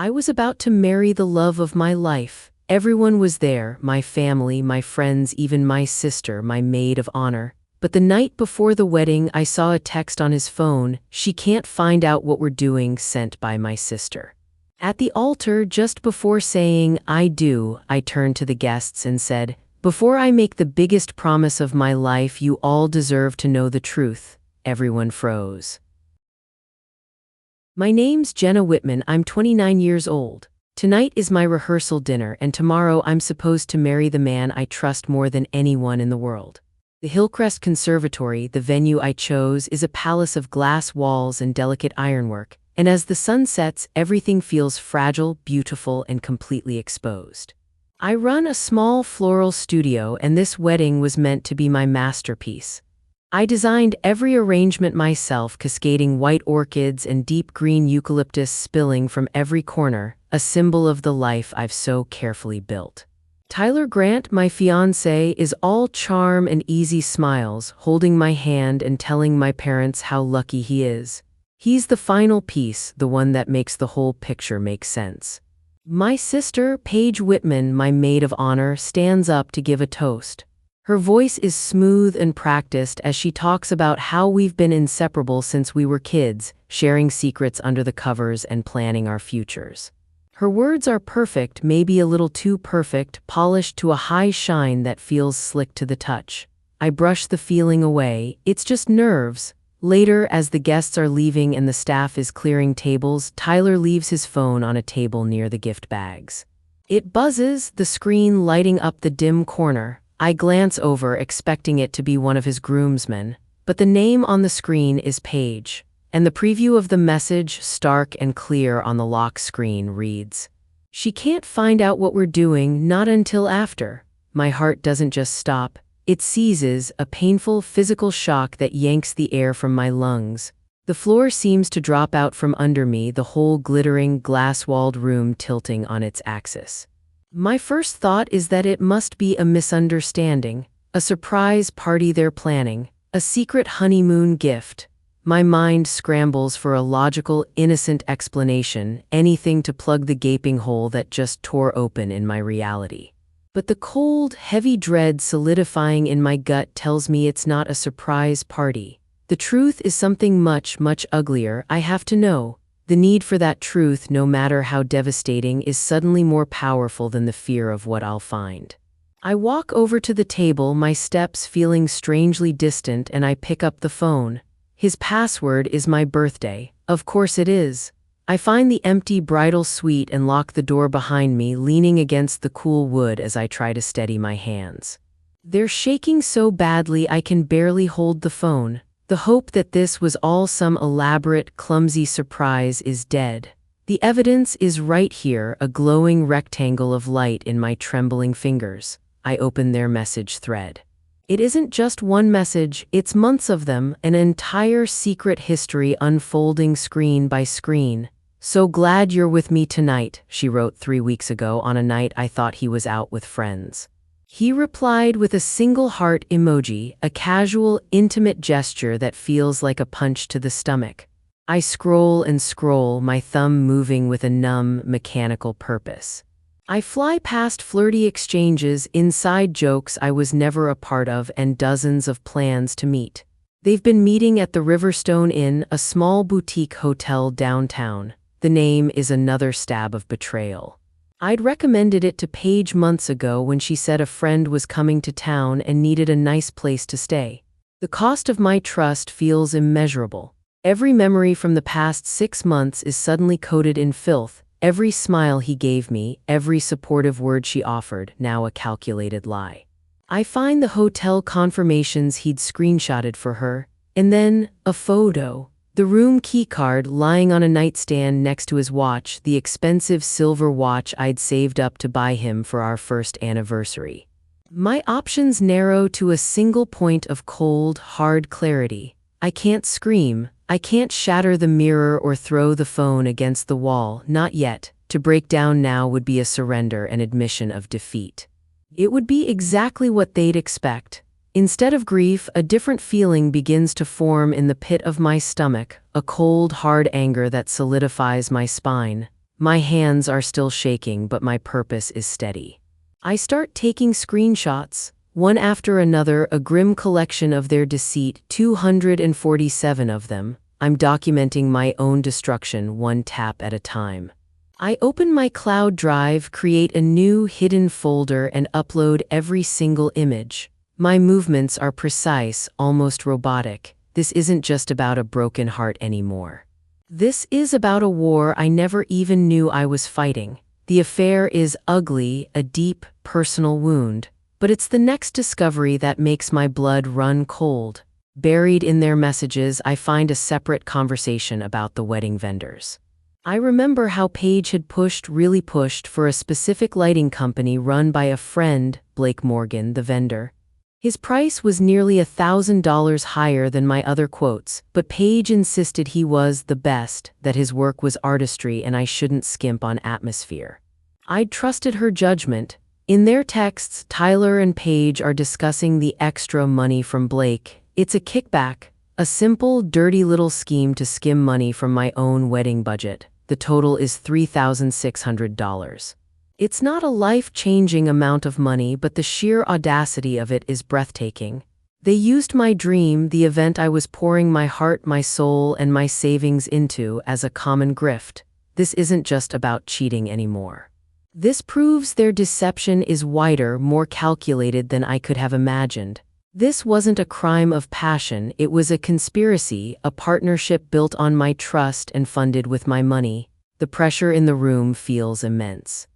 I was about to marry the love of my life. Everyone was there, my family, my friends, even my sister, my maid of honor. But the night before the wedding, I saw a text on his phone, "She can't find out what we're doing," sent by my sister. At the altar, just before saying, "I do," I turned to the guests and said, "Before I make the biggest promise of my life, you all deserve to know the truth." Everyone froze. My name's Jenna Whitman. I'm 29 years old. Tonight is my rehearsal dinner, and tomorrow I'm supposed to marry the man I trust more than anyone in the world. The Hillcrest Conservatory, the venue I chose, is a palace of glass walls and delicate ironwork, and as the sun sets, everything feels fragile, beautiful, and completely exposed. I run a small floral studio, and this wedding was meant to be my masterpiece. I designed every arrangement myself, cascading white orchids and deep green eucalyptus spilling from every corner, a symbol of the life I've so carefully built. Tyler Grant, my fiancé, is all charm and easy smiles, holding my hand and telling my parents how lucky he is. He's the final piece, the one that makes the whole picture make sense. My sister, Paige Whitman, my maid of honor, stands up to give a toast. Her voice is smooth and practiced as she talks about how we've been inseparable since we were kids, sharing secrets under the covers and planning our futures. Her words are perfect, maybe a little too perfect, polished to a high shine that feels slick to the touch. I brush the feeling away, it's just nerves. Later, as the guests are leaving and the staff is clearing tables, Tyler leaves his phone on a table near the gift bags. It buzzes, the screen lighting up the dim corner. I glance over, expecting it to be one of his groomsmen, but the name on the screen is Paige. And the preview of the message, stark and clear on the lock screen, reads, "She can't find out what we're doing, not until after." My heart doesn't just stop, it seizes, a painful physical shock that yanks the air from my lungs. The floor seems to drop out from under me, the whole glittering, glass-walled room tilting on its axis. My first thought is that it must be a misunderstanding, a surprise party they're planning, a secret honeymoon gift. My mind scrambles for a logical, innocent explanation, anything to plug the gaping hole that just tore open in my reality. But the cold, heavy dread solidifying in my gut tells me it's not a surprise party. The truth is something much, much uglier. I have to know. The need for that truth, no matter how devastating, is suddenly more powerful than the fear of what I'll find. I walk over to the table, my steps feeling strangely distant, and I pick up the phone. His password is my birthday. Of course it is. I find the empty bridal suite and lock the door behind me, leaning against the cool wood as I try to steady my hands. They're shaking so badly I can barely hold the phone. The hope that this was all some elaborate, clumsy surprise is dead. The evidence is right here, a glowing rectangle of light in my trembling fingers. I open their message thread. It isn't just one message, it's months of them, an entire secret history unfolding screen by screen. "So glad you're with me tonight," she wrote 3 weeks ago on a night I thought he was out with friends. He replied with a single heart emoji, a casual, intimate gesture that feels like a punch to the stomach. I scroll and scroll, my thumb moving with a numb, mechanical purpose. I fly past flirty exchanges, inside jokes I was never a part of, and dozens of plans to meet. They've been meeting at the Riverstone Inn, a small boutique hotel downtown. The name is another stab of betrayal. I'd recommended it to Paige months ago when she said a friend was coming to town and needed a nice place to stay. The cost of my trust feels immeasurable. Every memory from the past 6 months is suddenly coated in filth. Every smile he gave me, every supportive word she offered, now a calculated lie. I find the hotel confirmations he'd screenshotted for her, and then a photo. The room keycard lying on a nightstand next to his watch, the expensive silver watch I'd saved up to buy him for our first anniversary. My options narrow to a single point of cold, hard clarity. I can't scream. I can't shatter the mirror or throw the phone against the wall, not yet. To break down now would be a surrender, an admission of defeat. It would be exactly what they'd expect. Instead of grief, a different feeling begins to form in the pit of my stomach, a cold, hard anger that solidifies my spine. My hands are still shaking, but my purpose is steady. I start taking screenshots, one after another, a grim collection of their deceit, 247 of them. I'm documenting my own destruction, one tap at a time. I open my cloud drive, create a new hidden folder, and upload every single image. My movements are precise, almost robotic. This isn't just about a broken heart anymore. This is about a war I never even knew I was fighting. The affair is ugly, a deep, personal wound, but it's the next discovery that makes my blood run cold. Buried in their messages, I find a separate conversation about the wedding vendors. I remember how Paige had really pushed for a specific lighting company run by a friend, Blake Morgan, the vendor. His price was nearly $1,000 higher than my other quotes, but Paige insisted he was the best, that his work was artistry and I shouldn't skimp on atmosphere. I'd trusted her judgment. In their texts, Tyler and Paige are discussing the extra money from Blake. It's a kickback, a simple, dirty little scheme to skim money from my own wedding budget. The total is $3,600. It's not a life-changing amount of money, but the sheer audacity of it is breathtaking. They used my dream, the event I was pouring my heart, my soul, and my savings into, as a common grift. This isn't just about cheating anymore. This proves their deception is wider, more calculated than I could have imagined. This wasn't a crime of passion, it was a conspiracy, a partnership built on my trust and funded with my money. The pressure in the room feels immense.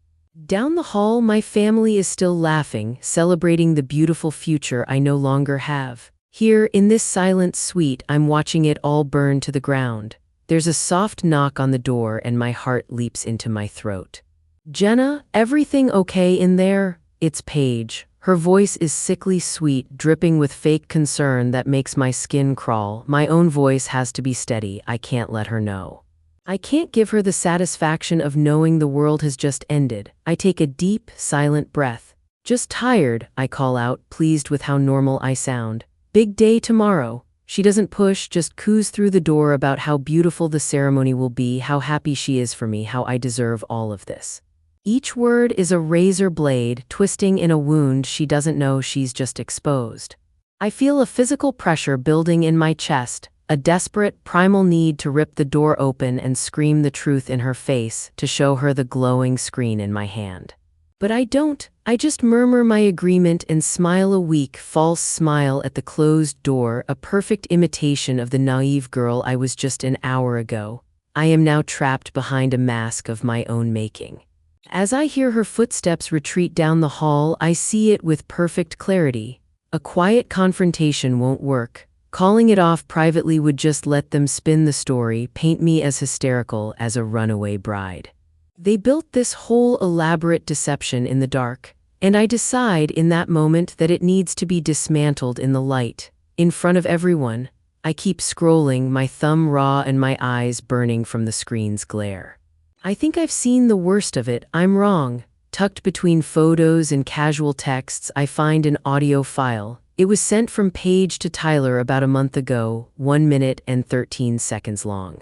Down the hall, my family is still laughing, celebrating the beautiful future I no longer have. Here, in this silent suite, I'm watching it all burn to the ground. There's a soft knock on the door and my heart leaps into my throat. "Jenna, everything okay in there?" It's Paige. Her voice is sickly sweet, dripping with fake concern that makes my skin crawl. My own voice has to be steady. I can't let her know. I can't give her the satisfaction of knowing the world has just ended. I take a deep, silent breath. "Just tired," I call out, pleased with how normal I sound. "Big day tomorrow." She doesn't push, just coos through the door about how beautiful the ceremony will be, how happy she is for me, how I deserve all of this. Each word is a razor blade, twisting in a wound she doesn't know she's just exposed. I feel a physical pressure building in my chest, a desperate, primal need to rip the door open and scream the truth in her face, to show her the glowing screen in my hand. But I don't. I just murmur my agreement and smile, a weak, false smile at the closed door, a perfect imitation of the naive girl I was just an hour ago. I am now trapped behind a mask of my own making. As I hear her footsteps retreat down the hall, I see it with perfect clarity. A quiet confrontation won't work. Calling it off privately would just let them spin the story, paint me as hysterical as a runaway bride. They built this whole elaborate deception in the dark, and I decide in that moment that it needs to be dismantled in the light. In front of everyone, I keep scrolling, my thumb raw and my eyes burning from the screen's glare. I think I've seen the worst of it. I'm wrong. Tucked between photos and casual texts, I find an audio file. It was sent from Paige to Tyler about a month ago, 1 minute and 13 seconds long.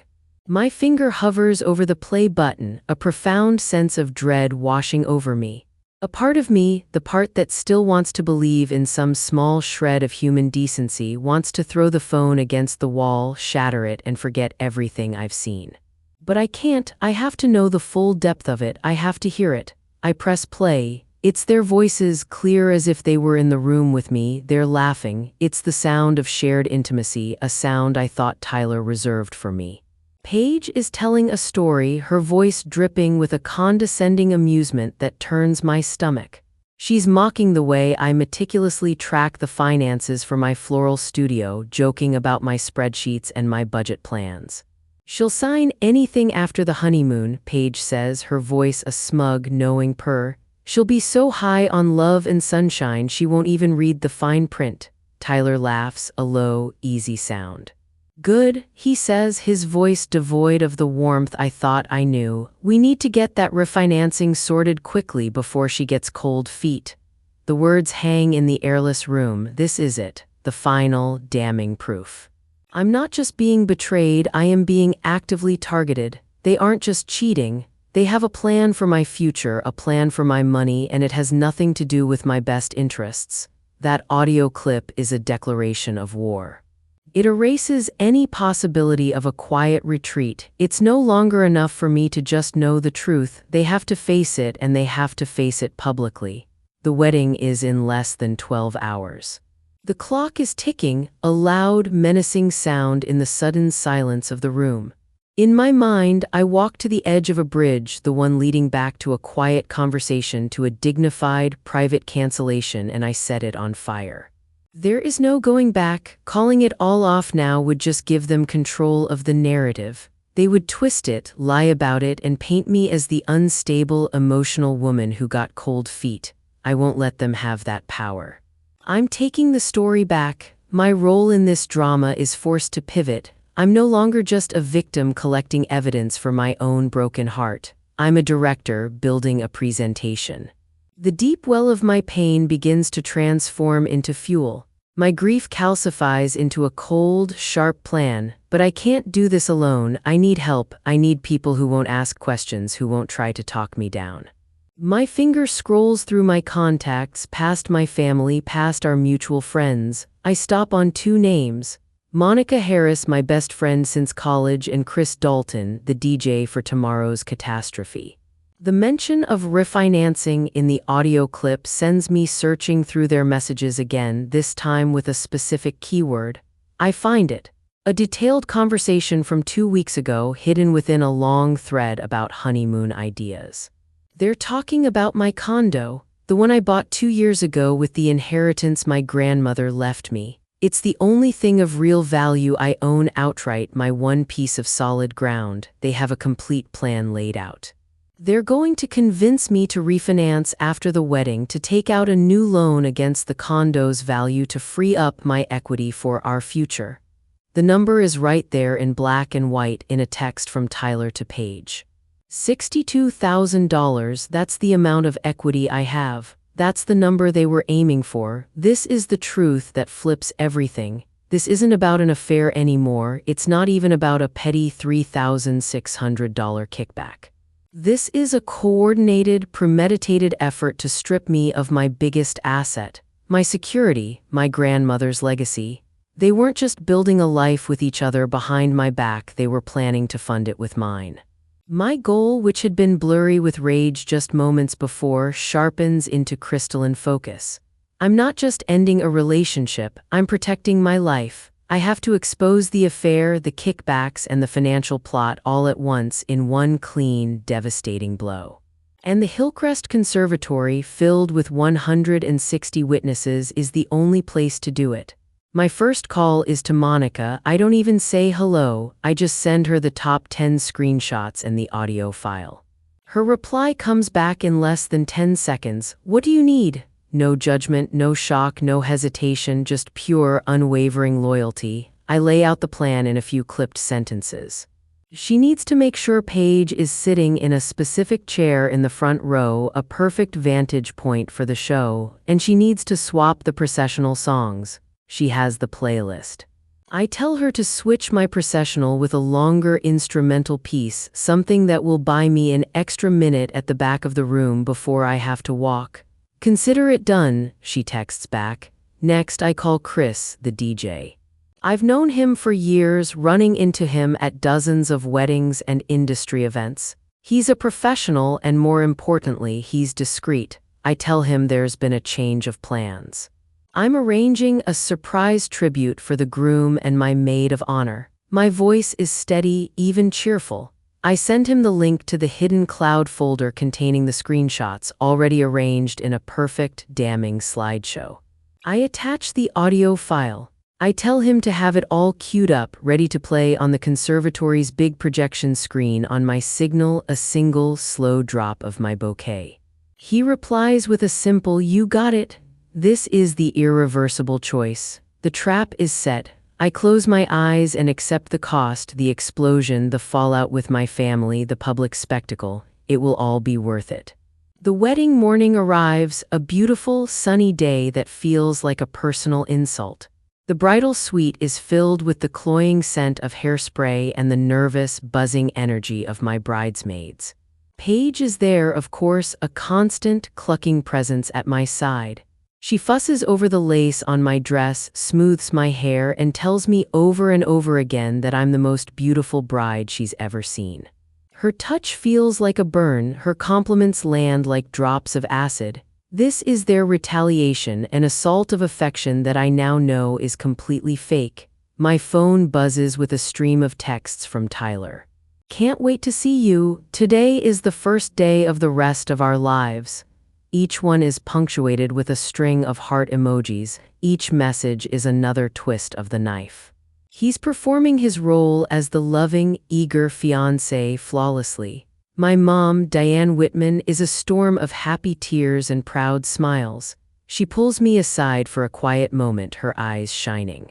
My finger hovers over the play button, a profound sense of dread washing over me. A part of me, the part that still wants to believe in some small shred of human decency, wants to throw the phone against the wall, shatter it, and forget everything I've seen. But I can't. I have to know the full depth of it. I have to hear it. I press play. It's their voices, clear as if they were in the room with me. They're laughing. It's the sound of shared intimacy, a sound I thought Tyler reserved for me. Paige is telling a story, her voice dripping with a condescending amusement that turns my stomach. She's mocking the way I meticulously track the finances for my floral studio, joking about my spreadsheets and my budget plans. "She'll sign anything after the honeymoon," Paige says, her voice a smug, knowing purr. "She'll be so high on love and sunshine she won't even read the fine print." Tyler laughs, a low, easy sound. "Good," he says, his voice devoid of the warmth I thought I knew. "We need to get that refinancing sorted quickly before she gets cold feet." The words hang in the airless room. This is it, the final, damning proof. I'm not just being betrayed, I am being actively targeted. They aren't just cheating, They have a plan for my future, a plan for my money, and it has nothing to do with my best interests. That audio clip is a declaration of war. It erases any possibility of a quiet retreat. It's no longer enough for me to just know the truth. They have to face it, and they have to face it publicly. The wedding is in less than 12 hours. The clock is ticking, a loud, menacing sound in the sudden silence of the room. In my mind, I walk to the edge of a bridge, the one leading back to a quiet conversation, to a dignified, private cancellation, and I set it on fire. There is no going back. Calling it all off now would just give them control of the narrative. They would twist it, lie about it, and paint me as the unstable, emotional woman who got cold feet. I won't let them have that power. I'm taking the story back. My role in this drama is forced to pivot. I'm no longer just a victim collecting evidence for my own broken heart. I'm a director building a presentation. The deep well of my pain begins to transform into fuel. My grief calcifies into a cold, sharp plan, but I can't do this alone. I need help. I need people who won't ask questions, who won't try to talk me down. My finger scrolls through my contacts, past my family, past our mutual friends. I stop on two names. Monica Harris, my best friend since college, and Chris Dalton, the DJ for tomorrow's catastrophe. The mention of refinancing in the audio clip sends me searching through their messages again, this time with a specific keyword. I find it. A detailed conversation from 2 weeks ago hidden within a long thread about honeymoon ideas. They're talking about my condo, the one I bought 2 years ago with the inheritance my grandmother left me. It's the only thing of real value I own outright, my one piece of solid ground. They have a complete plan laid out. They're going to convince me to refinance after the wedding, to take out a new loan against the condo's value to free up my equity for our future. The number is right there in black and white in a text from Tyler to Paige. $62,000, that's the amount of equity I have. That's the number they were aiming for. This is the truth that flips everything. This isn't about an affair anymore. It's not even about a petty $3,600 kickback. This is a coordinated, premeditated effort to strip me of my biggest asset, my security, my grandmother's legacy. They weren't just building a life with each other behind my back, they were planning to fund it with mine. My goal, which had been blurry with rage just moments before, sharpens into crystalline focus. I'm not just ending a relationship, I'm protecting my life. I have to expose the affair, the kickbacks, and the financial plot all at once in one clean, devastating blow. And the Hillcrest Conservatory, filled with 160 witnesses, is the only place to do it. My first call is to Monica. I don't even say hello, I just send her the top 10 screenshots and the audio file. Her reply comes back in less than 10 seconds. What do you need? No judgment, no shock, no hesitation, just pure, unwavering loyalty. I lay out the plan in a few clipped sentences. She needs to make sure Paige is sitting in a specific chair in the front row, a perfect vantage point for the show, and she needs to swap the processional songs. She has the playlist. I tell her to switch my processional with a longer instrumental piece, something that will buy me an extra minute at the back of the room before I have to walk. Consider it done, she texts back. Next, I call Chris, the DJ. I've known him for years, running into him at dozens of weddings and industry events. He's a professional, and more importantly, he's discreet. I tell him there's been a change of plans. I'm arranging a surprise tribute for the groom and my maid of honor. My voice is steady, even cheerful. I send him the link to the hidden cloud folder containing the screenshots, already arranged in a perfect, damning slideshow. I attach the audio file. I tell him to have it all queued up, ready to play on the conservatory's big projection screen on my signal, a single, slow drop of my bouquet. He replies with a simple, "You got it." This is the irreversible choice. The trap is set. I close my eyes and accept the cost, the explosion, the fallout with my family, the public spectacle. It will all be worth it. The wedding morning arrives, a beautiful, sunny day that feels like a personal insult. The bridal suite is filled with the cloying scent of hairspray and the nervous, buzzing energy of my bridesmaids. Paige is there, of course, a constant, clucking presence at my side. She fusses over the lace on my dress, smooths my hair, and tells me over and over again that I'm the most beautiful bride she's ever seen. Her touch feels like a burn, her compliments land like drops of acid. This is their retaliation, an assault of affection that I now know is completely fake. My phone buzzes with a stream of texts from Tyler. Can't wait to see you. Today is the first day of the rest of our lives. Each one is punctuated with a string of heart emojis. Each message is another twist of the knife. He's performing his role as the loving, eager fiancé flawlessly. My mom, Diane Whitman, is a storm of happy tears and proud smiles. She pulls me aside for a quiet moment, her eyes shining.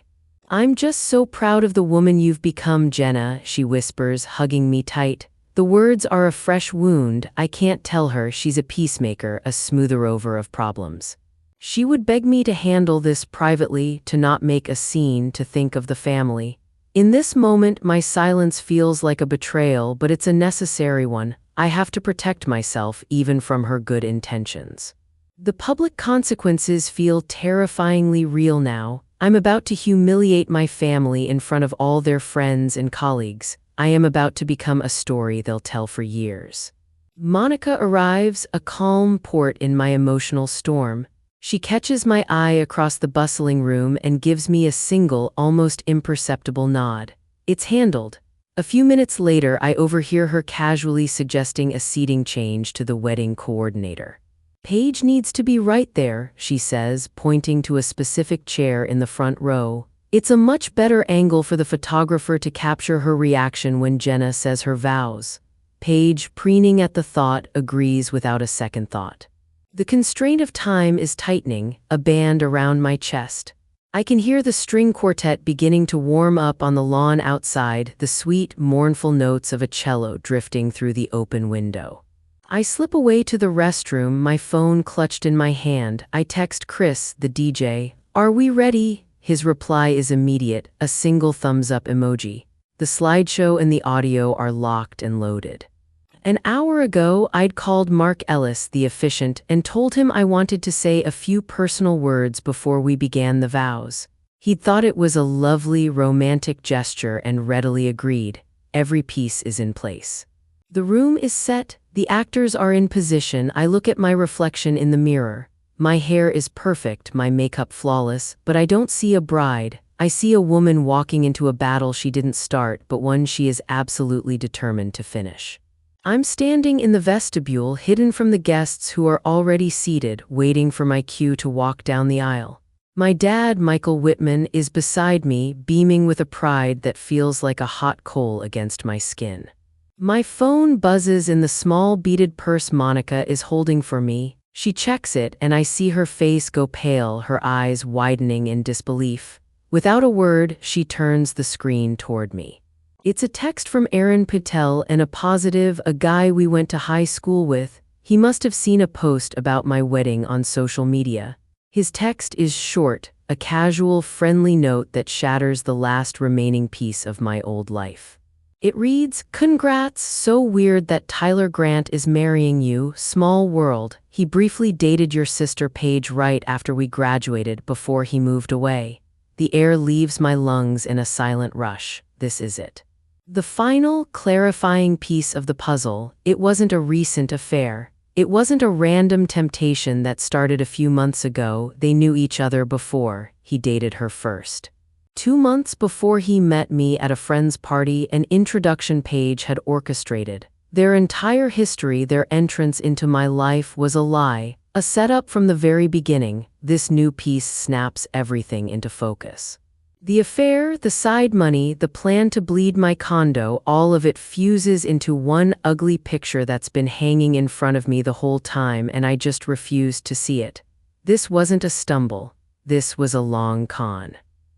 "I'm just so proud of the woman you've become, Jenna," she whispers, hugging me tight. The words are a fresh wound. I can't tell her she's a peacemaker, a smoother-over of problems. She would beg me to handle this privately, to not make a scene, to think of the family. In this moment, my silence feels like a betrayal, but it's a necessary one. I have to protect myself, even from her good intentions. The public consequences feel terrifyingly real now. I'm about to humiliate my family in front of all their friends and colleagues. I am about to become a story they'll tell for years. Monica arrives, a calm port in my emotional storm. She catches my eye across the bustling room and gives me a single, almost imperceptible nod. It's handled. A few minutes later, I overhear her casually suggesting a seating change to the wedding coordinator. "Paige needs to be right there," she says, pointing to a specific chair in the front row. It's a much better angle for the photographer to capture her reaction when Jenna says her vows. Paige, preening at the thought, agrees without a second thought. The constraint of time is tightening, a band around my chest. I can hear the string quartet beginning to warm up on the lawn outside, the sweet, mournful notes of a cello drifting through the open window. I slip away to the restroom, my phone clutched in my hand. I text Chris, the DJ, "Are we ready?" His reply is immediate, a single thumbs-up emoji. The slideshow and the audio are locked and loaded. An hour ago, I'd called Mark Ellis, the officiant, and told him I wanted to say a few personal words before we began the vows. He'd thought it was a lovely, romantic gesture and readily agreed. Every piece is in place. The room is set, the actors are in position. I look at my reflection in the mirror. My hair is perfect, my makeup flawless, but I don't see a bride. I see a woman walking into a battle she didn't start, but one she is absolutely determined to finish. I'm standing in the vestibule, hidden from the guests who are already seated, waiting for my cue to walk down the aisle. My dad, Michael Whitman, is beside me, beaming with a pride that feels like a hot coal against my skin. My phone buzzes in the small beaded purse Monica is holding for me. She checks it, and I see her face go pale, her eyes widening in disbelief. Without a word, she turns the screen toward me. It's a text from Aaron Patel, and a positive, a guy we went to high school with. He must have seen a post about my wedding on social media. His text is short, a casual, friendly note that shatters the last remaining piece of my old life. It reads, "Congrats, so weird that Tyler Grant is marrying you, small world. He briefly dated your sister Paige right after we graduated, before he moved away." The air leaves my lungs in a silent rush. This is it. The final, clarifying piece of the puzzle. It wasn't a recent affair. It wasn't a random temptation that started a few months ago. They knew each other before. He dated her first. 2 months before he met me at a friend's party, an introduction Paige had orchestrated. Their entire history, their entrance into my life, was a lie, a setup from the very beginning. This new piece snaps everything into focus. The affair, the side money, the plan to bleed my condo, all of it fuses into one ugly picture that's been hanging in front of me the whole time, and I just refused to see it. This wasn't a stumble. This was a long con.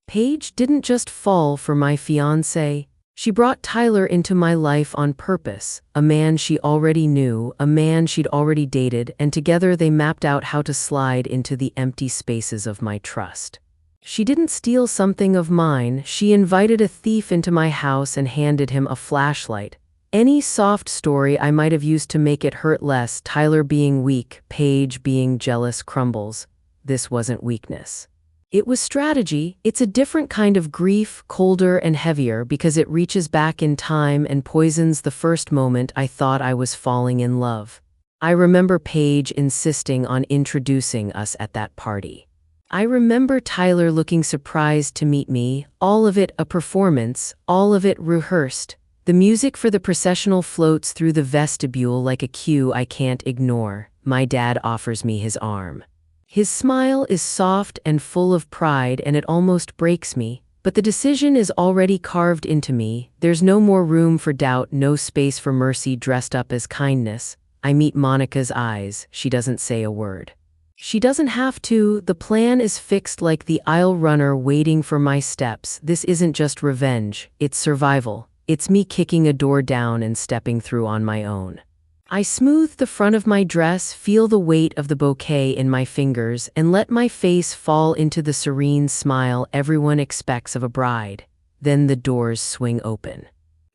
Paige didn't just fall for my fiancé. She brought Tyler into my life on purpose, a man she already knew, a man she'd already dated, and together they mapped out how to slide into the empty spaces of my trust. She didn't steal something of mine. She invited a thief into my house and handed him a flashlight. Any soft story I might have used to make it hurt less, Tyler being weak, Paige being jealous, crumbles. This wasn't weakness. It was strategy. It's a different kind of grief, colder and heavier because it reaches back in time and poisons the first moment I thought I was falling in love. I remember Paige insisting on introducing us at that party. I remember Tyler looking surprised to meet me, all of it a performance, all of it rehearsed. The music for the processional floats through the vestibule like a cue I can't ignore. My dad offers me his arm. His smile is soft and full of pride, and it almost breaks me. But the decision is already carved into me. There's no more room for doubt, no space for mercy dressed up as kindness. I meet Monica's eyes. She doesn't say a word. She doesn't have to. The plan is fixed like the aisle runner waiting for my steps. This isn't just revenge. It's survival. It's me kicking a door down and stepping through on my own. I smooth the front of my dress, feel the weight of the bouquet in my fingers, and let my face fall into the serene smile everyone expects of a bride. Then the doors swing open.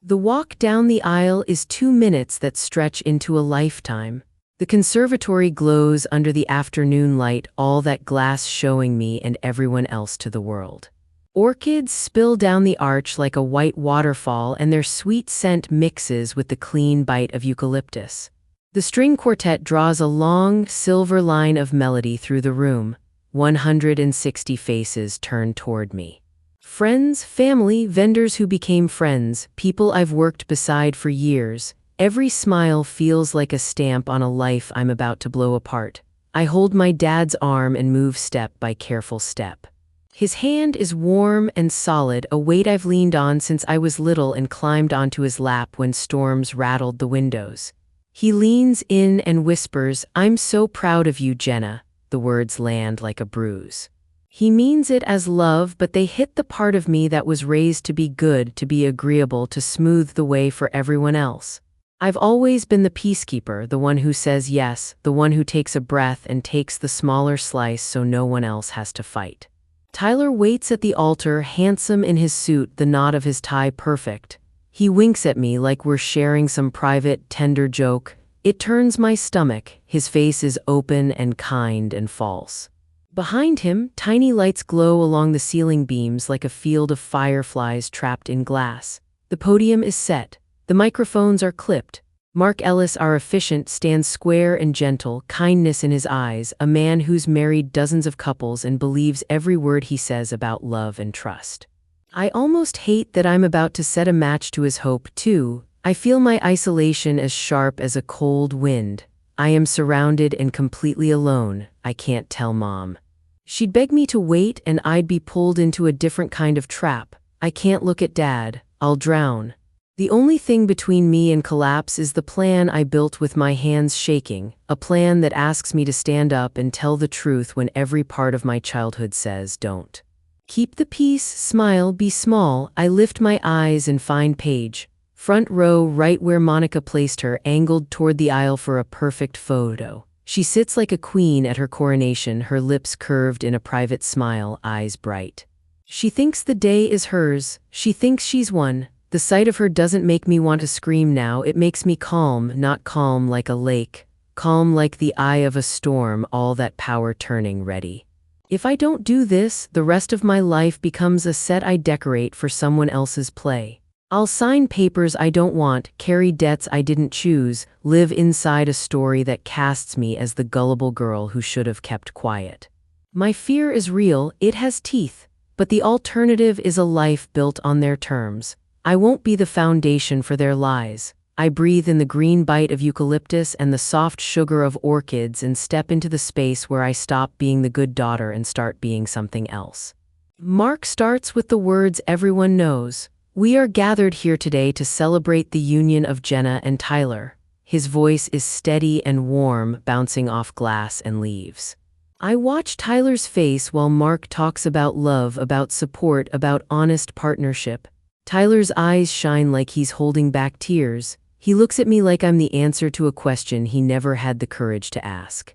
The walk down the aisle is 2 minutes that stretch into a lifetime. The conservatory glows under the afternoon light, all that glass showing me and everyone else to the world. Orchids spill down the arch like a white waterfall, and their sweet scent mixes with the clean bite of eucalyptus. The string quartet draws a long, silver line of melody through the room. 160 faces turn toward me. Friends, family, vendors who became friends, people I've worked beside for years. Every smile feels like a stamp on a life I'm about to blow apart. I hold my dad's arm and move step by careful step. His hand is warm and solid, a weight I've leaned on since I was little and climbed onto his lap when storms rattled the windows. He leans in and whispers, "I'm so proud of you, Jenna." The words land like a bruise. He means it as love, but they hit the part of me that was raised to be good, to be agreeable, to smooth the way for everyone else. I've always been the peacekeeper, the one who says yes, the one who takes a breath and takes the smaller slice so no one else has to fight. Tyler waits at the altar, handsome in his suit, the knot of his tie perfect. He winks at me like we're sharing some private, tender joke. It turns my stomach. His face is open and kind and false. Behind him, tiny lights glow along the ceiling beams like a field of fireflies trapped in glass. The podium is set. The microphones are clipped. Mark Ellis, our officiant, stands square and gentle, kindness in his eyes, a man who's married dozens of couples and believes every word he says about love and trust. I almost hate that I'm about to set a match to his hope, too. I feel my isolation as sharp as a cold wind. I am surrounded and completely alone. I can't tell Mom. She'd beg me to wait and I'd be pulled into a different kind of trap. I can't look at Dad. I'll drown. The only thing between me and collapse is the plan I built with my hands shaking, a plan that asks me to stand up and tell the truth when every part of my childhood says don't. Keep the peace, smile, be small. I lift my eyes and find Paige. Front row, right where Monica placed her, angled toward the aisle for a perfect photo. She sits like a queen at her coronation, her lips curved in a private smile, eyes bright. She thinks the day is hers. She thinks she's won. The sight of her doesn't make me want to scream now. It makes me calm, not calm like a lake, calm like the eye of a storm, all that power turning ready. If I don't do this, the rest of my life becomes a set I decorate for someone else's play. I'll sign papers I don't want, carry debts I didn't choose, live inside a story that casts me as the gullible girl who should have kept quiet. My fear is real, it has teeth, but the alternative is a life built on their terms. I won't be the foundation for their lies. I breathe in the green bite of eucalyptus and the soft sugar of orchids and step into the space where I stop being the good daughter and start being something else. Mark starts with the words everyone knows. We are gathered here today to celebrate the union of Jenna and Tyler. His voice is steady and warm, bouncing off glass and leaves. I watch Tyler's face while Mark talks about love, about support, about honest partnership. Tyler's eyes shine like he's holding back tears. He looks at me like I'm the answer to a question he never had the courage to ask.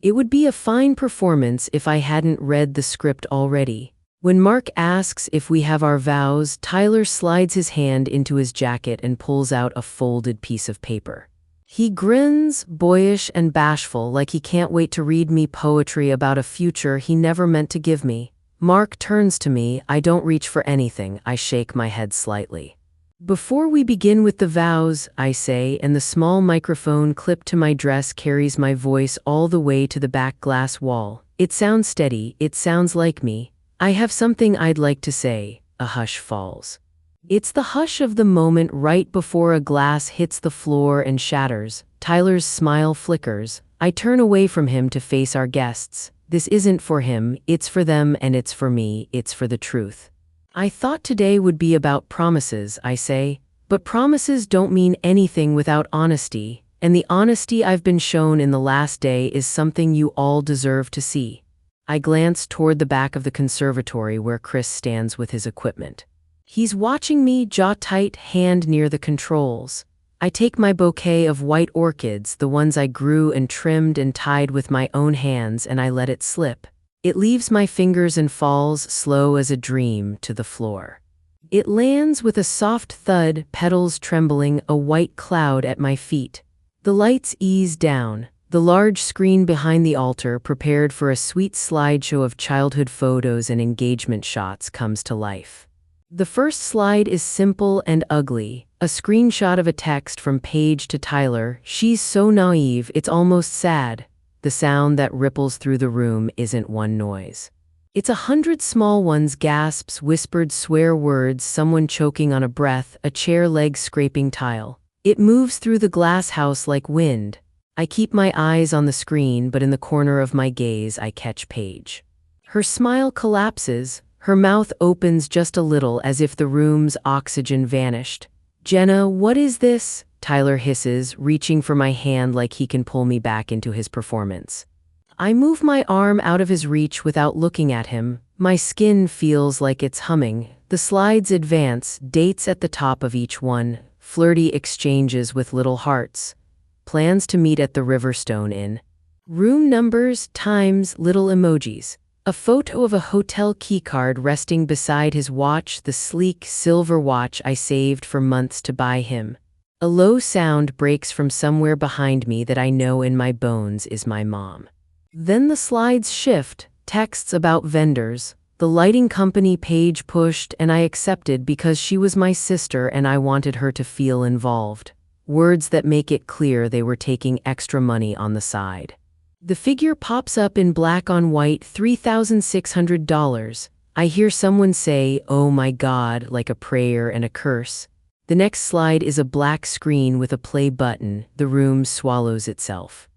It would be a fine performance if I hadn't read the script already. When Mark asks if we have our vows, Tyler slides his hand into his jacket and pulls out a folded piece of paper. He grins, boyish and bashful, like he can't wait to read me poetry about a future he never meant to give me. Mark turns to me. I don't reach for anything. I shake my head slightly. Before we begin with the vows, I say, and the small microphone clipped to my dress carries my voice all the way to the back glass wall. It sounds steady. It sounds like me. I have something I'd like to say. A hush falls. It's the hush of the moment right before a glass hits the floor and shatters. Tyler's smile flickers. I turn away from him to face our guests. This isn't for him, it's for them, and it's for me, it's for the truth. I thought today would be about promises, I say. But promises don't mean anything without honesty, and the honesty I've been shown in the last day is something you all deserve to see. I glance toward the back of the conservatory where Chris stands with his equipment. He's watching me, jaw tight, hand near the controls. I take my bouquet of white orchids, the ones I grew and trimmed and tied with my own hands, and I let it slip. It leaves my fingers and falls, slow as a dream, to the floor. It lands with a soft thud, petals trembling, a white cloud at my feet. The lights ease down. The large screen behind the altar, prepared for a sweet slideshow of childhood photos and engagement shots, comes to life. The first slide is simple and ugly, a screenshot of a text from Paige to Tyler. She's so naive, it's almost sad. The sound that ripples through the room isn't one noise. It's 100 small ones, gasps, whispered swear words, someone choking on a breath, a chair leg scraping tile. It moves through the glass house like wind. I keep my eyes on the screen, but in the corner of my gaze I catch Paige. Her smile collapses. Her mouth opens just a little, as if the room's oxygen vanished. "Jenna, what is this?" Tyler hisses, reaching for my hand like he can pull me back into his performance. I move my arm out of his reach without looking at him. My skin feels like it's humming. The slides advance, dates at the top of each one, flirty exchanges with little hearts. Plans to meet at the Riverstone Inn. Room numbers, times, little emojis. A photo of a hotel keycard resting beside his watch, the sleek silver watch I saved for months to buy him. A low sound breaks from somewhere behind me that I know in my bones is my mom. Then the slides shift, texts about vendors. The lighting company Paige pushed and I accepted because she was my sister and I wanted her to feel involved. Words that make it clear they were taking extra money on the side. The figure pops up in black on white, $3,600. I hear someone say, "Oh my God," like a prayer and a curse. The next slide is a black screen with a play button. The room swallows itself.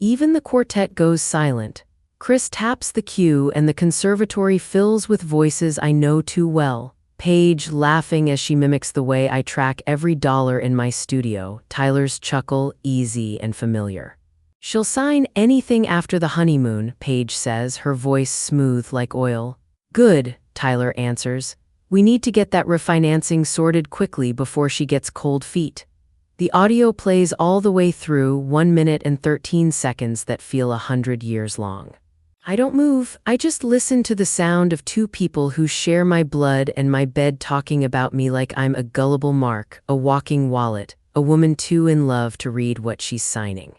Even the quartet goes silent. Chris taps the cue and the conservatory fills with voices I know too well. Paige laughing as she mimics the way I track every dollar in my studio. Tyler's chuckle, easy and familiar. "She'll sign anything after the honeymoon," Paige says, her voice smooth like oil. "Good," Tyler answers. "We need to get that refinancing sorted quickly before she gets cold feet." The audio plays all the way through, 1 minute and 13 seconds that feel 100 years long. I don't move, I just listen to the sound of two people who share my blood and my bed talking about me like I'm a gullible mark, a walking wallet, a woman too in love to read what she's signing.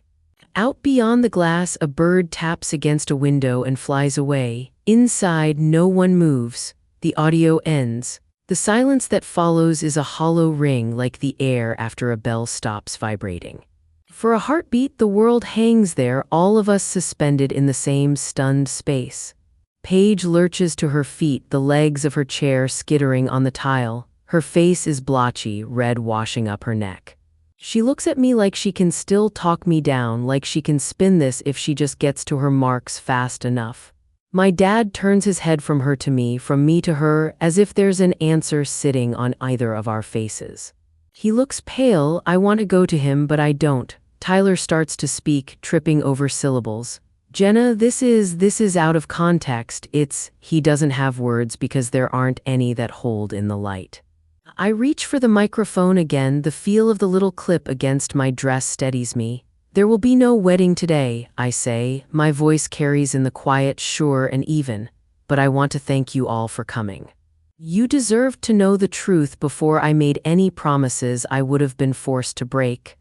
Out beyond the glass, a bird taps against a window and flies away. Inside, no one moves. The audio ends. The silence that follows is a hollow ring, like the air after a bell stops vibrating. For a heartbeat, the world hangs there, all of us suspended in the same stunned space. Paige lurches to her feet, the legs of her chair skittering on the tile. Her face is blotchy, red washing up her neck. She looks at me like she can still talk me down, like she can spin this if she just gets to her marks fast enough. My dad turns his head from her to me, from me to her, as if there's an answer sitting on either of our faces. He looks pale. I want to go to him, but I don't. Tyler starts to speak, tripping over syllables. "Jenna, this is out of context. He doesn't have words because there aren't any that hold in the light." I reach for the microphone again, the feel of the little clip against my dress steadies me. "There will be no wedding today," I say. My voice carries in the quiet, sure and even. but I want to thank you all for coming. You deserved to know the truth before I made any promises I would have been forced to break.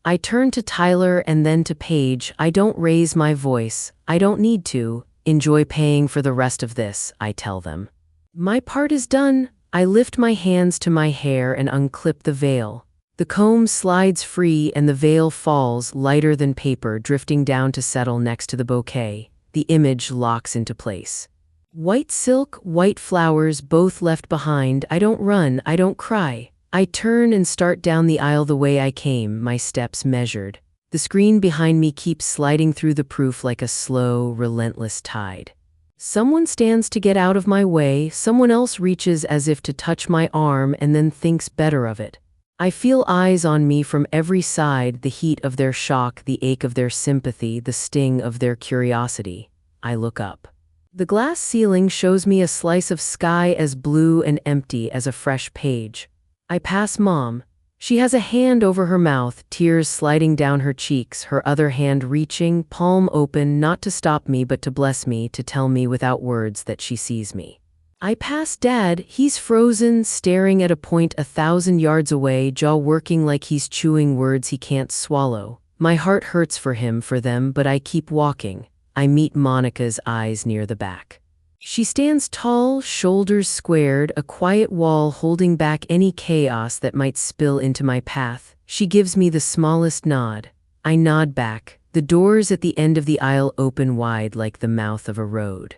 I turn to Tyler and then to Paige. I don't raise my voice. I don't need to. Enjoy paying for the rest of this, I tell them. My part is done. I lift my hands to my hair and unclip the veil. The comb slides free and the veil falls, lighter than paper, drifting down to settle next to the bouquet. The image locks into place. White silk, white flowers, both left behind. I don't run, I don't cry. I turn and start down the aisle the way I came, my steps measured. The screen behind me keeps sliding through the proof like a slow, relentless tide. Someone stands to get out of my way, someone else reaches as if to touch my arm and then thinks better of it. I feel eyes on me from every side, the heat of their shock, the ache of their sympathy, the sting of their curiosity. I look up. The glass ceiling shows me a slice of sky as blue and empty as a fresh page. I pass Mom. She has a hand over her mouth, tears sliding down her cheeks, her other hand reaching, palm open, not to stop me but to bless me, to tell me without words that she sees me. I pass Dad. He's frozen, staring at a point 1,000 yards away, jaw working like he's chewing words he can't swallow. My heart hurts for him, for them, but I keep walking. I meet Monica's eyes near the back. She stands tall, shoulders squared, a quiet wall holding back any chaos that might spill into my path. She gives me the smallest nod. I nod back. The doors at the end of the aisle open wide like the mouth of a road.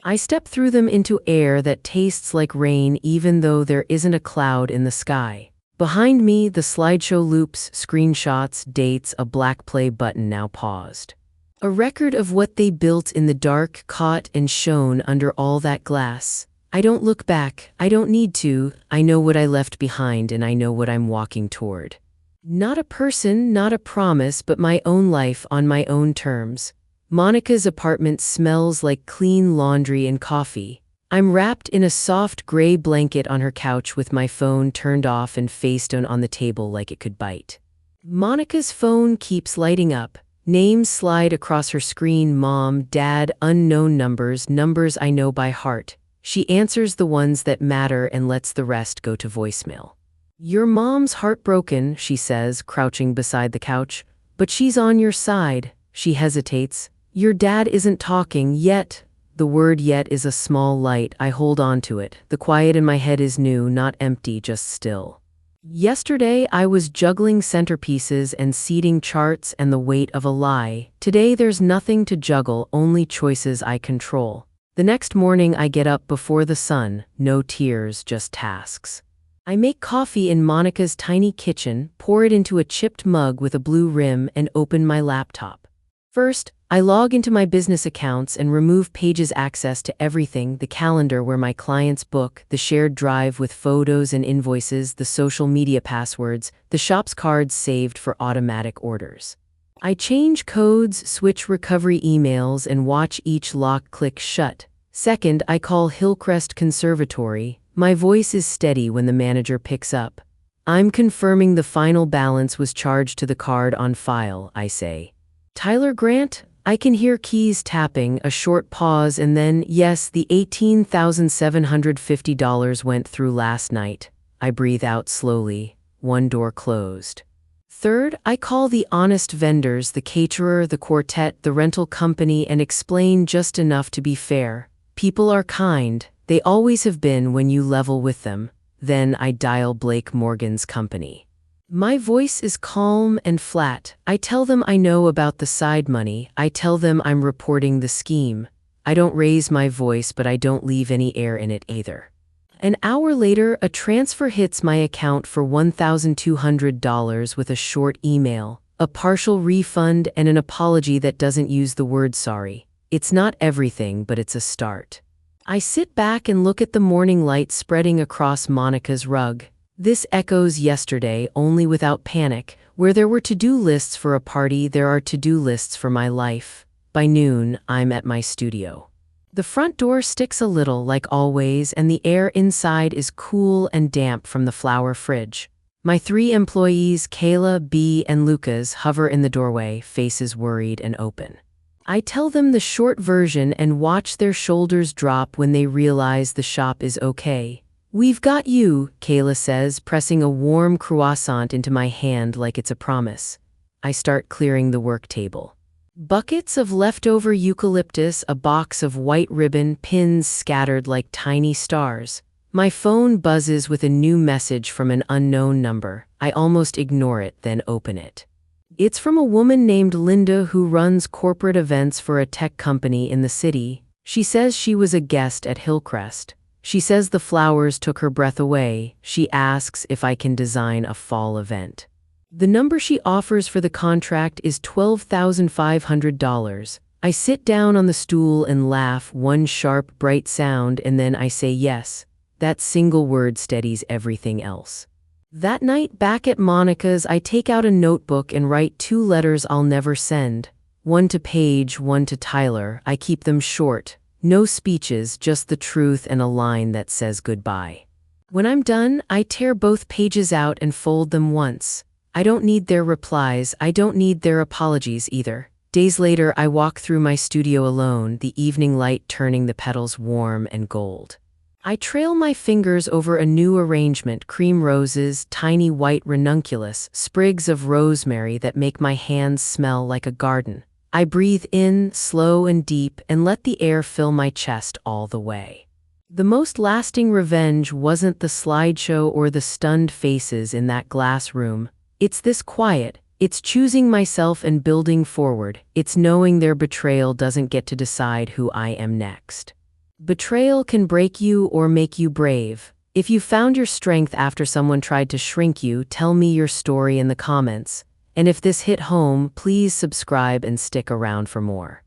I step through them into air that tastes like rain even though there isn't a cloud in the sky. Behind me, the slideshow loops, screenshots, dates, a black play button now paused. A record of what they built in the dark, caught and shone under all that glass. I don't look back. I don't need to. I know what I left behind and I know what I'm walking toward. Not a person, not a promise, but my own life on my own terms. Monica's apartment smells like clean laundry and coffee. I'm wrapped in a soft gray blanket on her couch with my phone turned off and face down on the table like it could bite. Monica's phone keeps lighting up. Names slide across her screen: Mom, Dad, unknown numbers, numbers I know by heart. She answers the ones that matter and lets the rest go to voicemail. Your mom's heartbroken, she says, crouching beside the couch. But she's on your side. She hesitates. Your dad isn't talking yet. The word yet is a small light. I hold on to it. The quiet in my head is new, not empty, just still. Yesterday, I was juggling centerpieces and seating charts and the weight of a lie. Today, there's nothing to juggle, only choices I control. The next morning, I get up before the sun. No tears, just tasks. I make coffee in Monica's tiny kitchen, pour it into a chipped mug with a blue rim, and open my laptop. First, I log into my business accounts and remove Paige's access to everything: the calendar where my clients book, the shared drive with photos and invoices, the social media passwords, the shop's cards saved for automatic orders. I change codes, switch recovery emails, and watch each lock click shut. Second, I call Hillcrest Conservatory. My voice is steady when the manager picks up. I'm confirming the final balance was charged to the card on file, I say. Tyler Grant? I can hear keys tapping, a short pause, and then, yes, the $18,750 went through last night. I breathe out slowly. One door closed. Third, I call the honest vendors, the caterer, the quartet, the rental company, and explain just enough to be fair. People are kind. They always have been when you level with them. Then I dial Blake Morgan's company. My voice is calm and flat. I tell them I know about the side money. I tell them I'm reporting the scheme. I don't raise my voice, but I don't leave any air in it either. An hour later, a transfer hits my account for $1,200 with a short email, a partial refund, and an apology that doesn't use the word sorry. It's not everything, but it's a start. I sit back and look at the morning light spreading across Monica's rug. This echoes yesterday, only without panic. Where there were to-do lists for a party, there are to-do lists for my life. By noon, I'm at my studio. The front door sticks a little, like always, and the air inside is cool and damp from the flower fridge. My 3 employees, Kayla, B, and Lucas, hover in the doorway, faces worried and open. I tell them the short version and watch their shoulders drop when they realize the shop is okay. "We've got you," Kayla says, pressing a warm croissant into my hand like it's a promise. I start clearing the work table. Buckets of leftover eucalyptus, a box of white ribbon, pins scattered like tiny stars. My phone buzzes with a new message from an unknown number. I almost ignore it, then open it. It's from a woman named Linda who runs corporate events for a tech company in the city. She says she was a guest at Hillcrest. She says the flowers took her breath away. She asks if I can design a fall event. The number she offers for the contract is $12,500. I sit down on the stool and laugh, one sharp, bright sound, and then I say yes. That single word steadies everything else. That night back at Monica's, I take out a notebook and write 2 letters I'll never send. One to Paige, one to Tyler. I keep them short. No speeches, just the truth and a line that says goodbye. When I'm done, I tear both pages out and fold them once. I don't need their replies. I don't need their apologies either. Days later, I walk through my studio alone, the evening light turning the petals warm and gold. I trail my fingers over a new arrangement, cream roses, tiny white ranunculus, sprigs of rosemary that make my hands smell like a garden. I breathe in, slow and deep, and let the air fill my chest all the way. The most lasting revenge wasn't the slideshow or the stunned faces in that glass room. It's this quiet. It's choosing myself and building forward. It's knowing their betrayal doesn't get to decide who I am next. Betrayal can break you or make you brave. If you found your strength after someone tried to shrink you, tell me your story in the comments. And if this hit home, please subscribe and stick around for more.